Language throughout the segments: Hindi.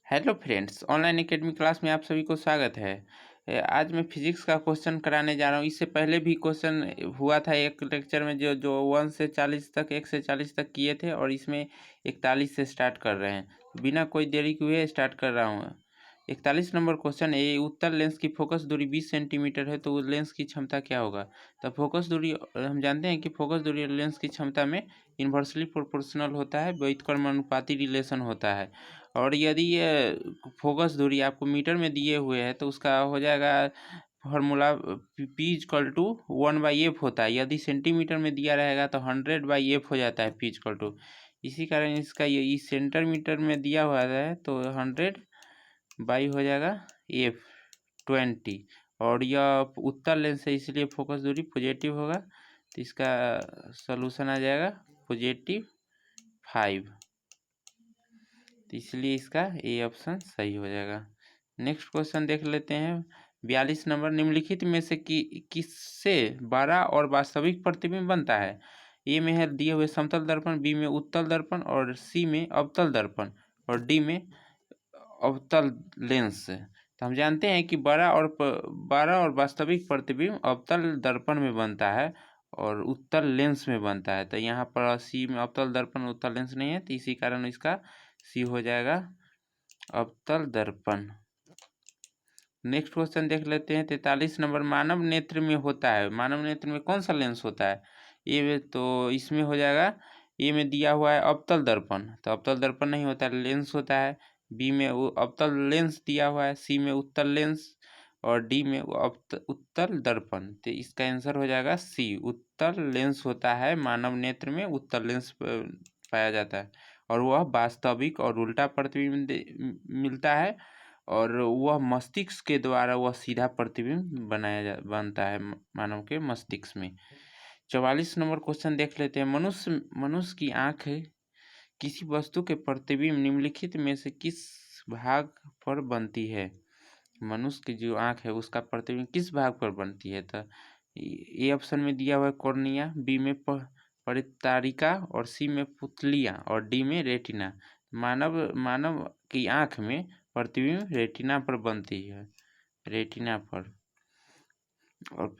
Hello friends, online academy class में आप सभी को स्वागत है। आज मैं फिजिक्स का क्वेश्चन कराने जा रहा हूँ। इससे पहले भी क्वेश्चन हुआ था एक लेक्चर में जो जो 1 से 40 तक 1 से 40 तक किए थे, और इसमें 41 से स्टार्ट कर रहे हैं। बिना कोई देरी हुए स्टार्ट कर रहा हूँ। 41 नंबर क्वेश्चन है, ये उत्तल लेंस की फोकस दूरी 20 सेंटीमीटर है, तो लेंस की क्षमता क्या होगा। तो फोकस दूरी हम जानते हैं कि फोकस दूरी लेंस की क्षमता में इन्वर्सली प्रोपोर्शनल होता है, व्युत्क्रमानुपाती रिलेशन होता है। और यदि ये फोकस दूरी आपको मीटर में दिए हुए हैं तो उसका हो जाएगा फॉर्मूला P=1/f होता है। यदि सेंटीमीटर में दिया रहेगा तो 100/f हो जाता है P=। इसी कारण इसका ये इस सेंटीमीटर में दिया हुआ है तो 100 हो जाएगा f 20। और यह उत्तल लेंस है इसलिए फोकस दूरी पॉजिटिव होगा, तो इसका सॉल्यूशन आ जाएगा +5। तो इसलिए इसका ए ऑप्शन सही हो जाएगा। नेक्स्ट क्वेश्चन देख लेते हैं। 42 नंबर, निम्नलिखित में से किससे बड़ा और वास्तविक प्रतिबिंब बनता है। ए में है दिए हुए समतल दर्पण, बी में उत्तल दर्पण, और सी में अवतल दर्पण, और डी में अवतल लेंस। तो हम जानते हैं कि बड़ा और वास्तविक प्रतिबिंब अवतल दर्पण में बनता है और उत्तल लेंस में बनता है। तो यहाँ पर सी में अवतल दर्पण उत्तल लेंस नहीं है, तो इसी कारण इसका सी हो जाएगा अवतल दर्पण। नेक्स्ट क्वेश्चन देख लेते हैं। 43 नंबर, मानव नेत्र में होता है, मानव नेत्र में कौन सा लेंस होता है। ये तो इसमें हो जाएगा, ए में दिया हुआ है अवतल दर्पण, तो अवतल दर्पण नहीं होता है, लेंस होता है। बी में अवतल लेंस दिया हुआ है, सी में उत्तल लेंस, और डी में उत्तल दर्पण। तो इसका आंसर हो जाएगा सी, उत्तल लेंस होता है। मानव नेत्र में उत्तल लेंस पाया जाता है और वह वास्तविक और उल्टा प्रतिबिंब मिलता है, और वह मस्तिष्क के द्वारा वह सीधा प्रतिबिंब बनता है मानव के मस्तिष्क में। 44 नंबर क्वेश्चन देख लेते हैं। मनुष्य की आंख किसी वस्तु के प्रतिबिंब निम्नलिखित में से किस भाग पर बनती है। मनुष्य की जो आंख है उसका प्रतिबिंब किस भाग पर बनती है। तो ए ऑप्शन में दिया हुआ है कॉर्निया, बी में परितारिका, और सी में पुतलिया, और डी में रेटिना। मानव की आंख में प्रतिबिंब रेटिना पर बनती है, रेटिना पर। और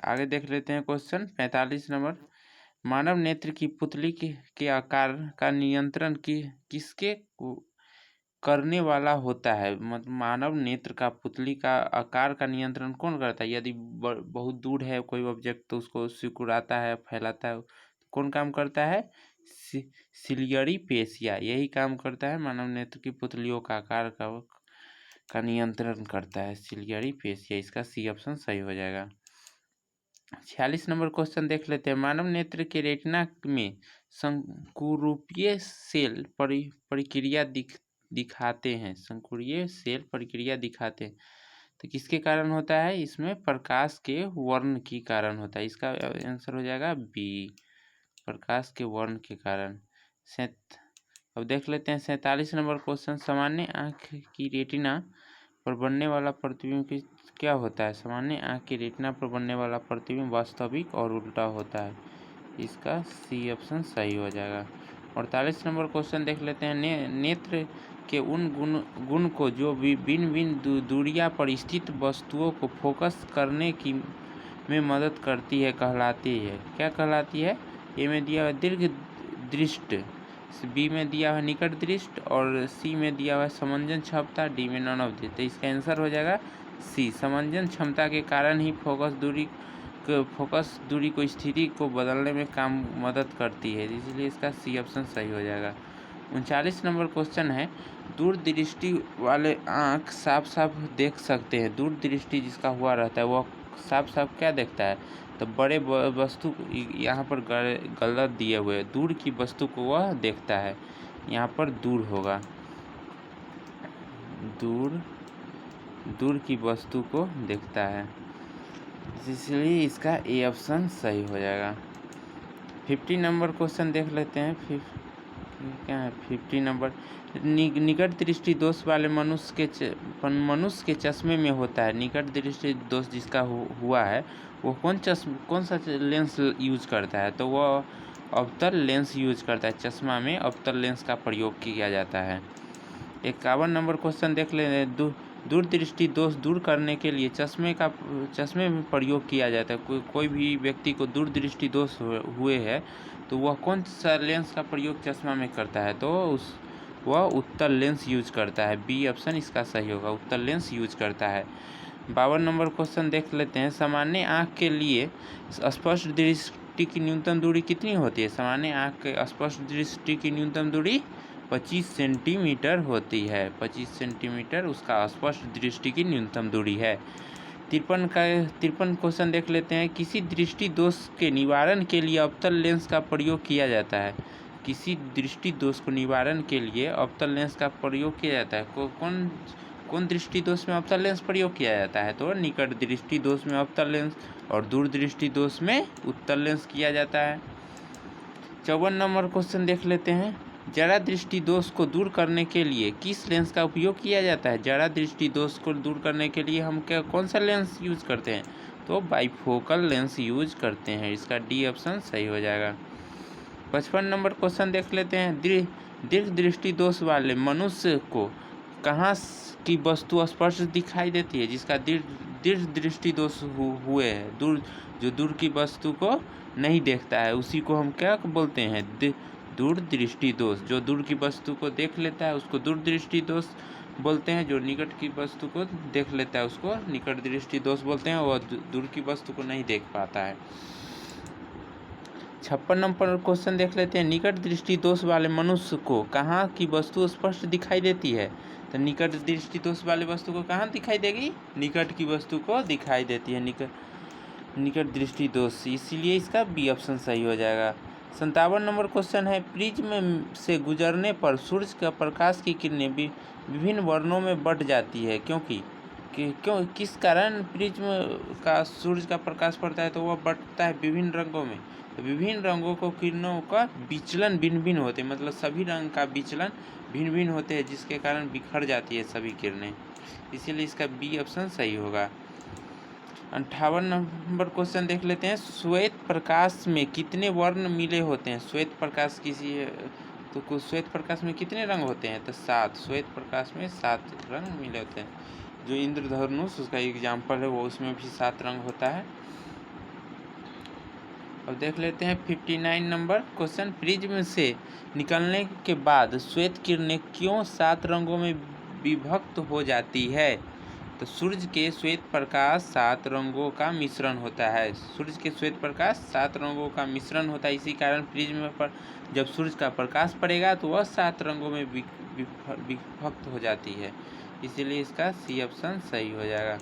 आगे देख लेते हैं क्वेश्चन 45 नंबर, मानव नेत्र की पुतली के आकार का नियंत्रण किसके करने वाला होता है। मतलब मानव नेत्र का पुतली का आकार का नियंत्रण कौन करता है। यदि बहुत दूर है कोई ऑब्जेक्ट तो उसको सिकुड़ाता है, फैलाता है, कौन काम करता है, सिलियरी पेशिया, यही काम करता है। मानव नेत्र की पुतलियों का आकार का नियंत्रण करता है सिलियरी पेशिया। इसका सी ऑप्शन सही हो जाएगा। 46 नंबर क्वेश्चन देख लेते हैं। मानव नेत्र के रेटिना में संकुरूपीय सेल प्रक्रिया दिखाते हैं, संकुरीय सेल प्रक्रिया दिखाते हैं, तो किसके कारण होता है। इसमें प्रकाश के वर्ण के कारण होता है। इसका आंसर हो जाएगा बी, प्रकाश के वर्ण के कारण। अब देख लेते हैं 47 नंबर क्वेश्चन, सामान्य आँख की रेटिना पर बनने वाला प्रतिबिंब क्या होता है। सामान्य आँख की रेटिना पर बनने वाला प्रतिबिंब वास्तविक और उल्टा होता है। इसका सी ऑप्शन सही हो जाएगा। 48 नंबर क्वेश्चन देख लेते हैं। नेत्र के उन गुण को जो भिन्न दूरियां पर स्थित वस्तुओं को फोकस करने में मदद करती है कहलाती है, क्या कहलाती है। ए में दिया हुआ दीर्घ दृष्टि, बी में दिया हुआ निकट दृष्टि, और सी में दिया हुआ समंजन क्षमता, डी में नॉन ऑफ दिस। तो इसका आंसर हो जाएगा सी, समंजन क्षमता के कारण ही फोकस दूरी को स्थिति को बदलने में मदद करती है, इसलिए इसका सी ऑप्शन सही हो जाएगा। 39 नंबर क्वेश्चन है, दूरदृष्टि वाले आँख साफ साफ देख सकते हैं। दूरदृष्टि जिसका हुआ रहता है वह साफ साफ क्या देखता है, तो बड़े वस्तु, यहाँ पर गलत दिए हुए, दूर की वस्तु को वह देखता है, यहाँ पर दूर होगा, दूर की वस्तु को देखता है, इसलिए इसका ए ऑप्शन सही हो जाएगा। 50 नंबर क्वेश्चन देख लेते हैं। क्या है 50 नंबर, निकट दृष्टि दोष वाले मनुष्य के चश्मे में होता है। निकट दृष्टि दोष जिसका हुआ है वो कौन सा लेंस यूज करता है, तो वह अवतल लेंस यूज करता है। चश्मा में अवतल लेंस का प्रयोग किया जाता है। 51 नंबर क्वेश्चन देख ले। दूरदृष्टि दोष दूर करने के लिए चश्मे में प्रयोग किया जाता है। कोई भी व्यक्ति को दूरदृष्टि दोष हुए है तो वह कौन सा लेंस का प्रयोग चश्मा में करता है? तो वह उत्तल लेंस यूज करता है। बी ऑप्शन इसका सही होगा, उत्तल लेंस यूज करता है। 52 नंबर क्वेश्चन देख लेते हैं। सामान्य आँख के लिए स्पष्ट दृष्टि की न्यूनतम दूरी कितनी होती है? सामान्य आँख के स्पष्ट दृष्टि की न्यूनतम दूरी 25 सेंटीमीटर होती है। 25 सेंटीमीटर उसका स्पष्ट दृष्टि की न्यूनतम दूरी है। 53 क्वेश्चन देख लेते हैं। किसी दृष्टि दोष के निवारण के लिए अवतल लेंस का प्रयोग किया जाता है। किसी दृष्टि दोष को निवारण के लिए अवतल लेंस का प्रयोग किया जाता है। कौन दृष्टि दोष में अवतल लेंस प्रयोग किया जाता है? तो निकट दृष्टि दोष में अवतल लेंस और दूर दृष्टि दोष में उत्तल लेंस किया जाता है। 54 नंबर क्वेश्चन देख लेते हैं। जरा दृष्टि दोष को दूर करने के लिए किस लेंस का उपयोग किया जाता है? जरा दृष्टि दोष को दूर करने के लिए हम कौन सा लेंस यूज करते हैं? तो बाइफोकल लेंस यूज करते हैं। इसका डी ऑप्शन सही हो जाएगा। 55 नंबर क्वेश्चन देख लेते हैं। दीर्घ दृष्टि दोष वाले मनुष्य को कहाँ की वस्तु स्पष्ट दिखाई देती है? जिसका दीर्घ दृष्टि दोष हुए है, दूर की वस्तु को नहीं देखता है, उसी को हम क्या बोलते हैं? दूर दृष्टि दोष। जो दूर की वस्तु को देख लेता है उसको दूर दृष्टि दोष बोलते हैं। जो निकट की वस्तु को देख लेता है उसको निकट दृष्टि दोष बोलते हैं। वह दूर की वस्तु को नहीं देख पाता है। 56 नंबर क्वेश्चन देख लेते हैं। निकट दृष्टि दोष वाले मनुष्य को कहाँ की वस्तु स्पष्ट दिखाई देती है? तो निकट दृष्टि दोष वाले वस्तु को कहाँ दिखाई देगी? निकट की वस्तु को दिखाई देती है निकट दृष्टि दोष, इसीलिए इसका बी ऑप्शन सही हो जाएगा। 57 नंबर क्वेश्चन है। प्रिज्म से गुजरने पर सूर्य का प्रकाश की किरणें विभिन्न वर्णों में बट जाती है, क्यों किस कारण प्रिज्म का सूर्य का प्रकाश पड़ता है? तो वह बटता है विभिन्न रंगों में। तो विभिन्न रंगों को किरणों का विचलन भिन्न भिन्न होते हैं, मतलब सभी रंग का विचलन भिन्न भिन्न होते हैं, जिसके कारण बिखर जाती है सभी किरणें, इसीलिए इसका बी ऑप्शन सही होगा। 58 नंबर क्वेश्चन देख लेते हैं। श्वेत प्रकाश में कितने वर्ण मिले होते हैं? श्वेत प्रकाश तो श्वेत प्रकाश में कितने रंग होते हैं? तो 7। श्वेत प्रकाश में 7 रंग मिले होते हैं। जो इंद्रधनुष उसका एग्जाम्पल है, वो उसमें भी 7 रंग होता है। अब देख लेते हैं 59 नंबर क्वेश्चन। प्रिज्म से निकलने के बाद श्वेत किरणें क्यों 7 रंगों में विभक्त हो जाती है? तो सूर्य के श्वेत प्रकाश 7 रंगों का मिश्रण होता है। सूर्य के श्वेत प्रकाश 7 रंगों का मिश्रण होता है, इसी कारण प्रिज्म पर जब सूर्य का प्रकाश पड़ेगा तो वह 7 रंगों में विभक्त हो जाती है, इसीलिए इसका सी ऑप्शन सही हो जाएगा।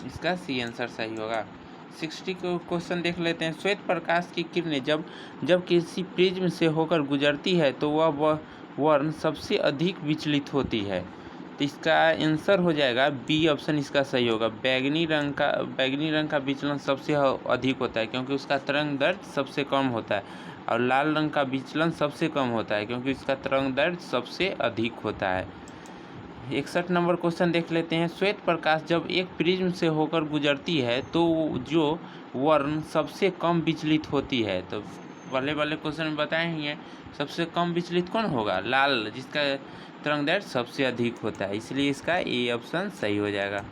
इसका सी आंसर सही होगा। 60 क्वेश्चन देख लेते हैं। श्वेत प्रकाश की किरणें जब किसी प्रिज्म से होकर गुजरती है तो वह वर्ण सबसे अधिक विचलित होती है, तो इसका आंसर हो जाएगा बी ऑप्शन इसका सही होगा। बैगनी रंग का विचलन सबसे अधिक होता है, क्योंकि उसका तरंग दैर्घ्य सबसे कम होता है, और लाल रंग का विचलन सबसे कम होता है, क्योंकि इसका तरंग दैर्घ्य सबसे अधिक होता है। 61 नंबर क्वेश्चन देख लेते हैं। श्वेत प्रकाश जब एक प्रिज्म से होकर गुजरती है तो जो वर्ण सबसे कम विचलित होती है, तो वाले क्वेश्चन में बताए ही हैं, सबसे कम विचलित कौन होगा? लाल, जिसका तरंग दैर्घ्य सबसे अधिक होता है, इसलिए इसका ए ऑप्शन सही हो जाएगा।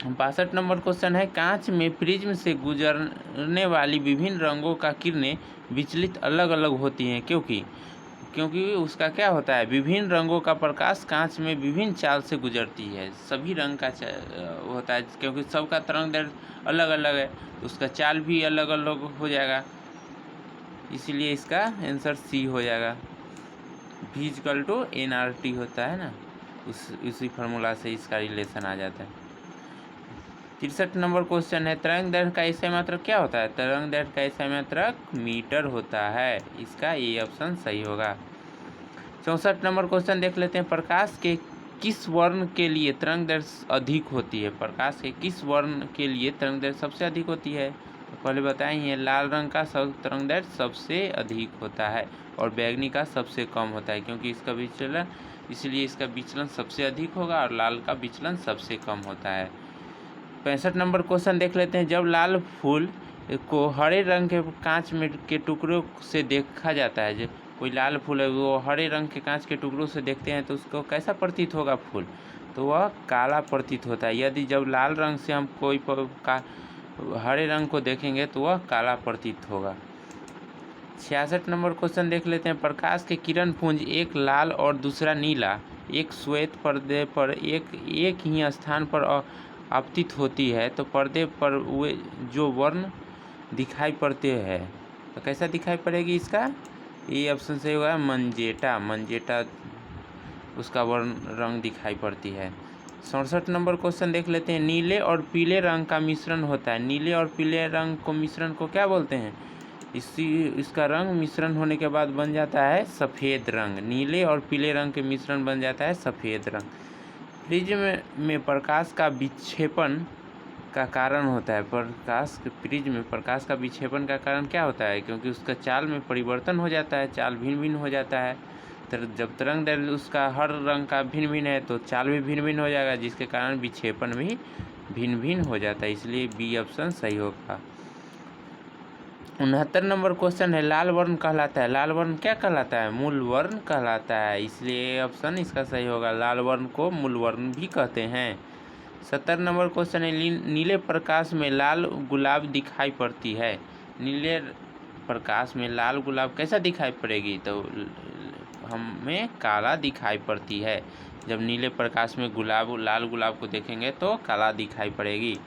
62 नंबर क्वेश्चन है। कांच में प्रिज्म से गुजरने वाली विभिन्न रंगों का किरणें विचलित अलग अलग होती हैं, क्योंकि उसका क्या होता है? विभिन्न रंगों का प्रकाश कांच में विभिन्न चाल से गुजरती है, सभी रंग का होता है, क्योंकि सबका तरंग दैर्घ्य अलग अलग है, उसका चाल भी अलग अलग हो जाएगा, इसीलिए इसका आंसर सी हो जाएगा। V = nRT होता है ना, उसी फार्मूला से इसका रिलेशन आ जाता है। 63 नंबर क्वेश्चन है। तरंग दैर्घ्य का SI मात्रक क्या होता है? तरंग दैर्घ्य का SI मात्रक मीटर होता है, इसका ए ऑप्शन सही होगा। 64 नंबर क्वेश्चन देख लेते हैं। प्रकाश के किस वर्ण के लिए तरंग दैर्घ्य अधिक होती है? प्रकाश के किस वर्ण के लिए तरंग दैर्घ्य सबसे अधिक होती है? तो पहले बताए ही है, लाल रंग का तरंग दैर्घ्य सबसे अधिक होता है और बैगनी का सबसे कम होता है, क्योंकि इसका विचलन, इसलिए इसका विचलन सबसे अधिक होगा और लाल का विचलन सबसे कम होता है। 65 नंबर क्वेश्चन देख लेते हैं। जब लाल फूल को हरे रंग के कांच में के टुकड़ों से देखा जाता है, कोई लाल फूल है, वो हरे रंग के कांच के टुकड़ों से देखते हैं तो उसको कैसा प्रतीत होगा फूल, तो वह काला प्रतीत होता है। यदि जब लाल रंग से हम कोई हरे रंग को देखेंगे तो वह काला प्रतीत होगा। 66 नंबर क्वेश्चन देख लेते हैं। प्रकाश के किरण पुंज एक लाल और दूसरा नीला एक श्वेत पर्दे पर एक ही स्थान पर आपतित होती है तो पर्दे पर वे जो वर्ण दिखाई पड़ते हैं तो कैसा दिखाई पड़ेगी इसका, ये ऑप्शन सही होगा मंजेटा उसका वर्ण रंग दिखाई पड़ती है। 67 नंबर क्वेश्चन देख लेते हैं। नीले और पीले रंग का मिश्रण होता है, नीले और पीले रंग को मिश्रण को क्या बोलते हैं, इसका रंग मिश्रण होने के बाद बन जाता है सफ़ेद रंग। नीले और पीले रंग के मिश्रण बन जाता है सफ़ेद रंग। प्रिज्म में प्रकाश का विक्षेपण का कारण होता है, प्रिज्म में प्रकाश का विक्षेपण का कारण क्या होता है, क्योंकि उसका चाल में परिवर्तन हो जाता है, चाल भिन्न भिन्न हो जाता है। तो जब तरंग उसका हर रंग का भिन्न भिन्न है तो चाल भी भिन्न भिन्न हो जाएगा, जिसके कारण विक्षेपण भी भिन्न भिन्न हो जाता है, इसलिए बी ऑप्शन सही होगा। 69 नंबर क्वेश्चन है। लाल वर्ण कहलाता है, लाल वर्ण क्या कहलाता है, मूल वर्ण कहलाता है, इसलिए ऑप्शन इसका सही होगा। लाल वर्ण को मूल वर्ण भी कहते हैं। 70 नंबर क्वेश्चन है। नीले प्रकाश में लाल गुलाब दिखाई पड़ती है, नीले प्रकाश में लाल गुलाब कैसा दिखाई पड़ेगी, तो हमें काला दिखाई पड़ती है। जब नीले प्रकाश में लाल गुलाब को देखेंगे तो काला दिखाई पड़ेगी।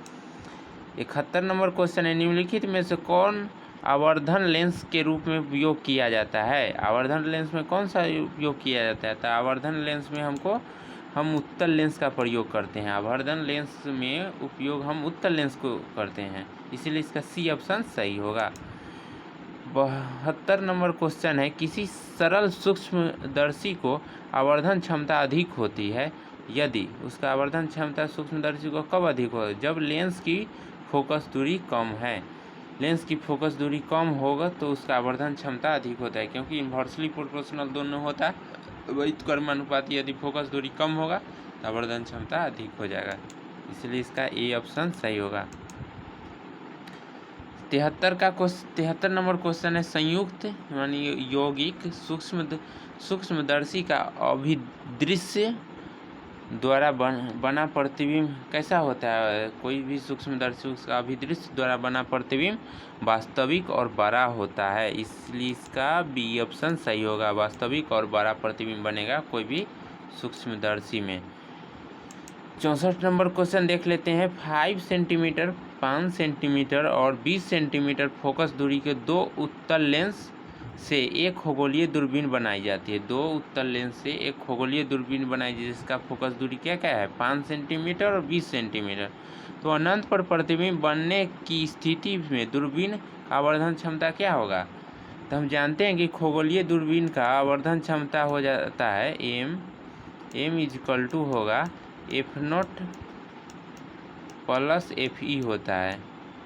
71 नंबर क्वेश्चन है। निम्नलिखित में से कौन आवर्धन लेंस के रूप में उपयोग किया जाता है, आवर्धन लेंस में कौन सा उपयोग किया जाता है, तो आवर्धन लेंस में हम उत्तल लेंस का प्रयोग करते हैं, आवर्धन लेंस में उपयोग हम उत्तल लेंस को करते हैं, इसीलिए इसका सी ऑप्शन सही होगा। 72 नंबर क्वेश्चन है। किसी सरल सूक्ष्मदर्शी को आवर्धन क्षमता अधिक होती है, यदि उसका आवर्धन क्षमता सूक्ष्मदर्शी को कब अधिक हो, जब लेंस की फोकस दूरी कम है, लेंस की फोकस दूरी कम होगा तो उसका आवर्धन क्षमता अधिक होता है, क्योंकि इन्वर्सली प्रोपोर्शनल दोनों होता है, वही कर्मानुपाती, यदि फोकस दूरी कम होगा तो आवर्धन क्षमता अधिक हो जाएगा, इसलिए इसका ए ऑप्शन सही होगा। 73 नंबर क्वेश्चन है। संयुक्त यानी यौगिक सूक्ष्मदर्शी का अभिदृश्य द्वारा बना प्रतिबिंब कैसा होता है, कोई भी सूक्ष्मदर्शी उसका अभिदृश्य द्वारा बना प्रतिबिंब वास्तविक और बड़ा होता है, इसलिए इसका बी ऑप्शन सही होगा। वास्तविक और बड़ा प्रतिबिंब बनेगा कोई भी सूक्ष्मदर्शी में। 64 नंबर क्वेश्चन देख लेते हैं। 5 सेंटीमीटर, 5 सेंटीमीटर और 20 सेंटीमीटर फोकस दूरी के दो उत्तल लेंस से एक खगोलीय दूरबीन बनाई जाती है, दो उत्तल लेंस से एक खगोलीय दूरबीन बनाई जाती है, जिसका फोकस दूरी क्या क्या है, 5 सेंटीमीटर और 20 सेंटीमीटर। तो अनंत पर प्रतिबिंब बनने की स्थिति में दूरबीन का आवर्धन क्षमता क्या होगा, तो हम जानते हैं कि खगोलीय दूरबीन का आवर्धन क्षमता हो जाता है एम इजकल टू होगा F0 प्लस FE होता है,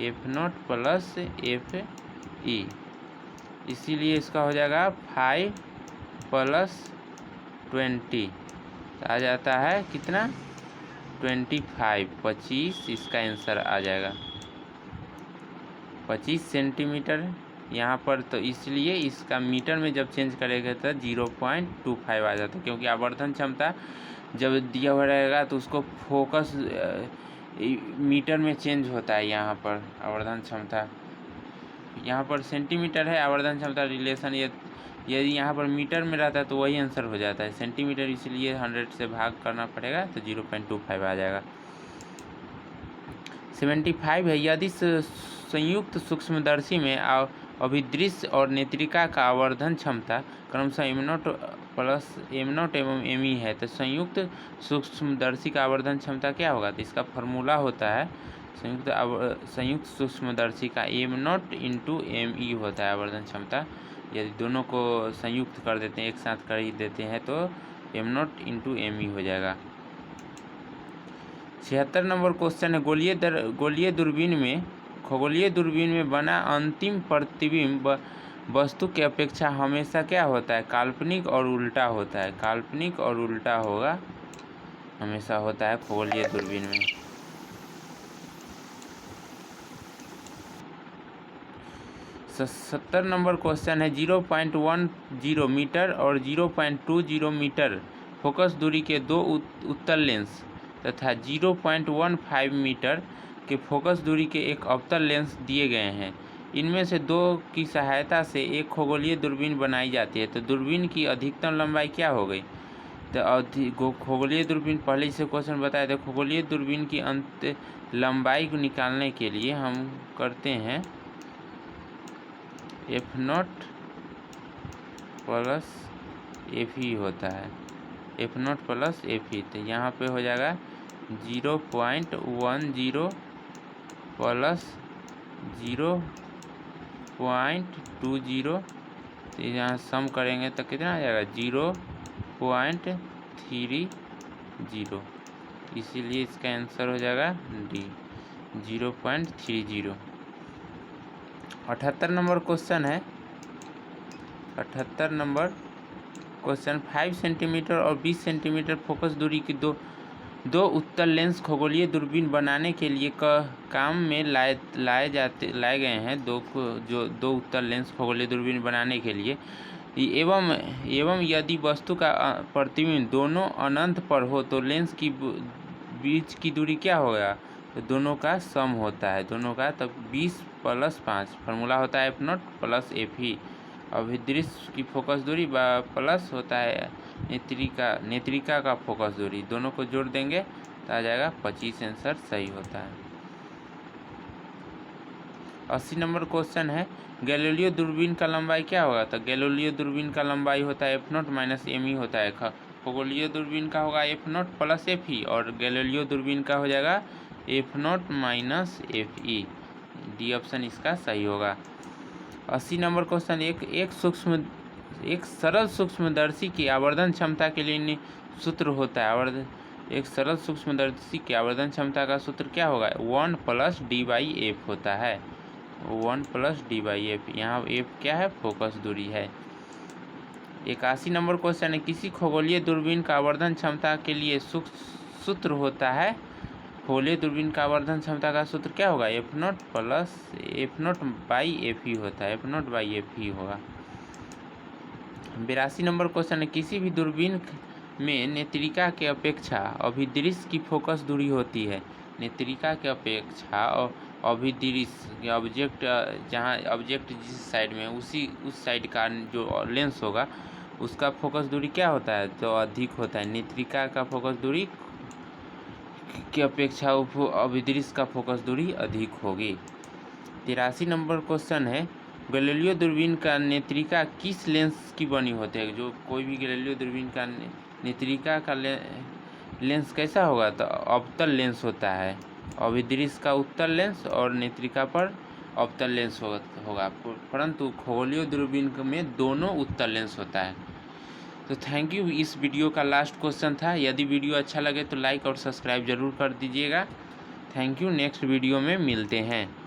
F0 प्लस FE, इसीलिए इसका हो जाएगा 5 + 20 आ जाता है कितना 25, 25 इसका आंसर आ जाएगा 25 सेंटीमीटर यहाँ पर, तो इसलिए इसका मीटर में जब चेंज करेगा तो 0.25 आ जाता है, क्योंकि आवर्धन क्षमता जब दिया हुआ रहेगा तो उसको फोकस मीटर में चेंज होता है। यहाँ पर आवर्धन क्षमता, यहाँ पर सेंटीमीटर है आवर्धन क्षमता रिलेशन, यदि यहाँ पर मीटर में रहता है तो वही आंसर हो जाता है सेंटीमीटर, इसलिए 100 से भाग करना पड़ेगा तो 0.25 आ जाएगा। 75 है। यदि संयुक्त सूक्ष्मदर्शी में अभिदृश्य और नेत्रिका का आवर्धन क्षमता क्रमशः M0 एवं ME है तो संयुक्त सूक्ष्मदर्शी का आवर्धन क्षमता क्या होगा, तो इसका फॉर्मूला होता है संयुक्त सूक्ष्मदर्शी का M0 × ME होता है आवर्धन क्षमता, यदि दोनों को संयुक्त कर देते हैं, एक साथ कर ही देते हैं तो M0 × ME हो जाएगा। 76 नंबर क्वेश्चन है। खगोलीय दूरबीन में बना अंतिम प्रतिबिंब वस्तु की अपेक्षा हमेशा क्या होता है, काल्पनिक और उल्टा होता है, काल्पनिक और उल्टा होगा हमेशा होता है खगोलीय दूरबीन में। 70 नंबर क्वेश्चन है 0.10 मीटर और 0.20 मीटर फोकस दूरी के दो उत्तल लेंस तथा 0.15 मीटर के फोकस दूरी के एक अवतल लेंस दिए गए हैं। इनमें से दो की सहायता से एक खगोलीय दूरबीन बनाई जाती है। तो दूरबीन की अधिकतम लंबाई क्या हो गई? तो खगोलीय दूरबीन पहले से क्वेश्चन बताया था। खगोलीय दूरबीन की अंत लंबाई को निकालने के लिए हम करते हैं F0 प्लस Fe होता है, F0 प्लस Fe। तो यहाँ पे हो जाएगा 0.10 प्लस 0.20। तो यहाँ सम करेंगे तो कितना आ जाएगा 0.30। इसीलिए इसका आंसर हो जाएगा डी 0.30। 78 नंबर क्वेश्चन है। 78 नंबर क्वेश्चन 5 सेंटीमीटर और 20 सेंटीमीटर फोकस दूरी की दो उत्तल लेंस खगोलीय दूरबीन बनाने के लिए काम में लाए गए हैं। दो उत्तल लेंस खगोलीय दूरबीन बनाने के लिए एवं यदि वस्तु का प्रतिबिंब दोनों अनंत पर हो तो लेंस की बीच की दूरी क्या होगा? तो दोनों का सम होता है, दोनों का। तब 20 प्लस 5 फार्मूला होता है F0 प्लस Fe। अभिदृश्य की फोकस दूरी प्लस होता है नेत्रिका का फोकस दूरी। दोनों को जोड़ देंगे तो आ जाएगा 25। आंसर सही होता है। 80 नंबर क्वेश्चन है गैलीलियो दूरबीन का लंबाई क्या होगा? तो गैलीलियो दूरबीन का लंबाई होता है F0 माइनस Me होता है। खगोलीय दूरबीन का होगा F0 प्लस Fe और गैलीलियो दूरबीन का हो जाएगा F0 minus Fe। D option इसका सही होगा। 80 नंबर क्वेश्चन एक सरल सूक्ष्मदर्शी की आवर्धन क्षमता के लिए सूत्र होता है। एक सरल सूक्ष्मदर्शी की आवर्धन क्षमता का सूत्र क्या होगा? 1 प्लस D/F होता है, 1 प्लस D/F। यहाँ F क्या है? फोकस दूरी है। 81 नंबर क्वेश्चन है किसी खगोलीय दूरबीन का आवर्धन क्षमता के लिए सूत्र होता है। खगोलीय दूरबीन का आवर्धन क्षमता का सूत्र क्या होगा? F0 प्लस F0/Fe होता है, F0/Fe होगा। 82 नंबर क्वेश्चन है किसी भी दूरबीन में नेत्रिका के अपेक्षा अभिदृश्य की फोकस दूरी होती है। नेत्रिका के अपेक्षा अभिदृश्य ऑब्जेक्ट जहाँ ऑब्जेक्ट जिस साइड में उस साइड का जो लेंस होगा उसका फोकस दूरी क्या होता है? तो अधिक होता है। नेत्रिका का फोकस दूरी की अपेक्षा अभिदृश्य का फोकस दूरी अधिक होगी। 83 नंबर क्वेश्चन है गैलीलियो दूरबीन का नेत्रिका किस लेंस की बनी होती है? जो कोई भी गैलीलियो दूरबीन का नेत्रिका का लेंस कैसा होगा? तो अवतल लेंस होता है। अभिदृश्य का उत्तल लेंस और नेत्रिका पर अवतल लेंस होगा, परंतु खगोलीय दूरबीन में दोनों उत्तल लेंस होता है। तो थैंक यू। इस वीडियो का लास्ट क्वेश्चन था। यदि वीडियो अच्छा लगे तो लाइक और सब्सक्राइब जरूर कर दीजिएगा। Thank you. नेक्स्ट वीडियो में मिलते हैं।